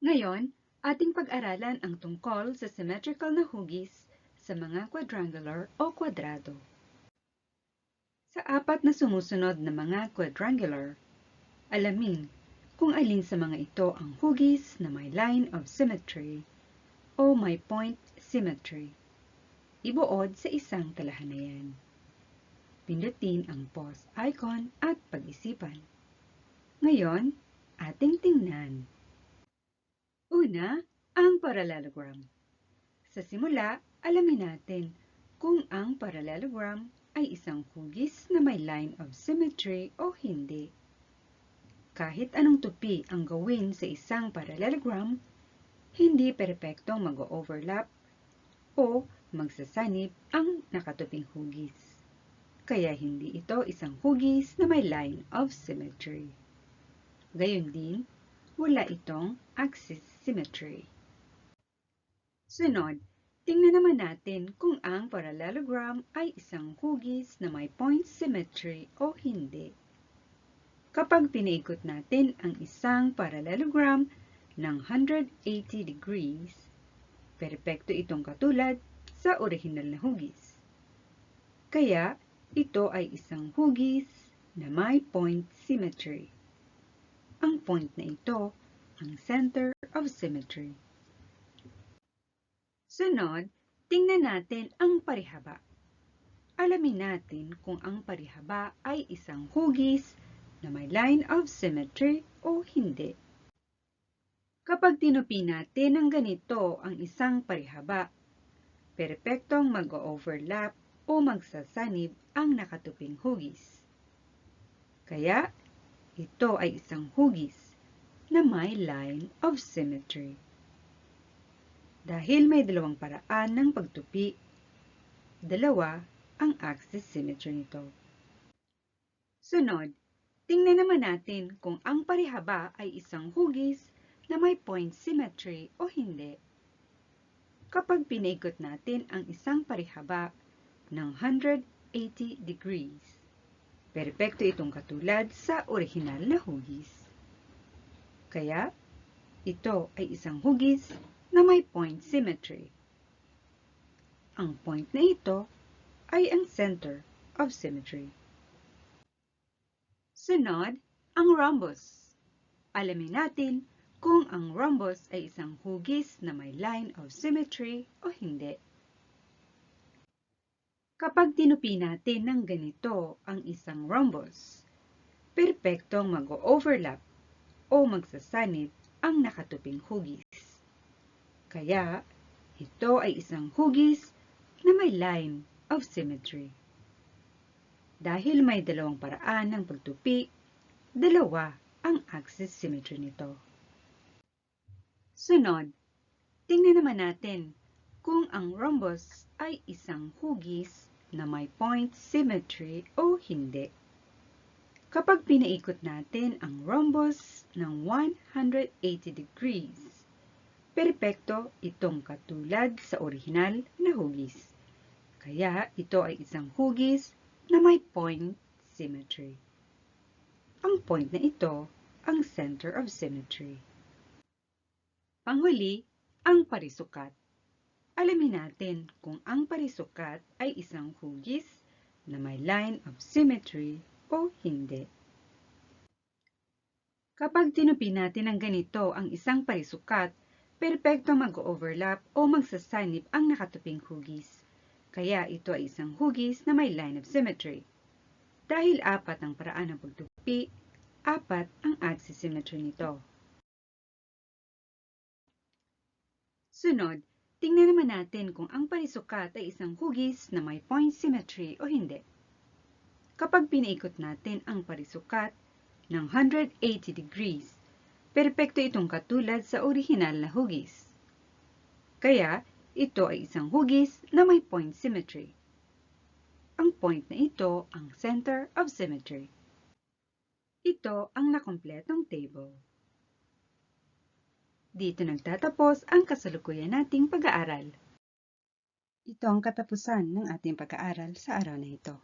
Ngayon, ating pag-aralan ang tungkol sa symmetrical na hugis sa mga quadrangular o kwadrado. Sa apat na sumusunod na mga quadrangular, alamin kung alin sa mga ito ang hugis na may line of symmetry o may point symmetry. Ibuod sa isang talahanayan. Pindutin ang pause icon at pag-isipan. Ngayon, ating tingnan. Una, ang parallelogram. Sa simula, alamin natin kung ang parallelogram ay isang hugis na may line of symmetry o hindi. Kahit anong tupi ang gawin sa isang parallelogram, hindi perpektong mag-overlap o magsasanib ang nakatuping hugis. Kaya hindi ito isang hugis na may line of symmetry. Gayon din, wala itong axis symmetry. Sunod, tingnan naman natin kung ang parallelogram ay isang hugis na may point symmetry o hindi. Kapag pinaikot natin ang isang parallelogram ng 180 degrees, perpekto itong katulad sa orihinal na hugis. Kaya, ito ay isang hugis na may point symmetry. Ang point na ito ang center of symmetry. Sunod, tingnan natin ang parihaba. Alamin natin kung ang parihaba ay isang hugis na may line of symmetry o hindi. Kapag tinupi natin ng ganito ang isang parihaba, perpektong mag-overlap o magsasanib ang nakatuping hugis. Kaya, ito ay isang hugis na may line of symmetry. Dahil may dalawang paraan ng pagtupi, dalawa ang axis symmetry nito. Sunod, tingnan naman natin kung ang parihaba ay isang hugis na may point symmetry o hindi. Kapag pinaikot natin ang isang parihaba ng 180 degrees, perpekto itong katulad sa orihinal na hugis. Kaya, ito ay isang hugis na may point symmetry. Ang point na ito ay ang center of symmetry. Sunod, ang rhombus. Alamin natin kung ang rhombus ay isang hugis na may line of symmetry o hindi. Kapag tinupi natin ng ganito ang isang rhombus, perpektong mag-overlap o magsasanib ang nakatuping hugis. Kaya, ito ay isang hugis na may line of symmetry. Dahil may dalawang paraan ng pagtupi, dalawa ang axis symmetry nito. Sunod, tingnan naman natin kung ang rhombus ay isang hugis na may point symmetry o hindi. Kapag pinaikot natin ang rhombus ng 180 degrees, perpekto itong katulad sa orihinal na hugis. Kaya ito ay isang hugis na may point symmetry. Ang point na ito ang center of symmetry. Panghuli, ang parisukat. Alamin natin kung ang parisukat ay isang hugis na may line of symmetry o hindi. Kapag tinupi natin ng ganito ang isang parisukat, perpekto mag-overlap o magsasanib ang nakatuping hugis. Kaya ito ay isang hugis na may line of symmetry. Dahil apat ang paraan ng pagtupi, apat ang axis symmetry nito. Sunod, tingnan naman natin kung ang parisukat ay isang hugis na may point symmetry o hindi. Kapag pinaikot natin ang parisukat ng 180 degrees, perpekto itong katulad sa orihinal na hugis. Kaya, ito ay isang hugis na may point symmetry. Ang point na ito ang center of symmetry. Ito ang nakumpletong table. Dito nagtatapos ang kasalukuyan nating pag-aaral. Ito ang katapusan ng ating pag-aaral sa araw na ito.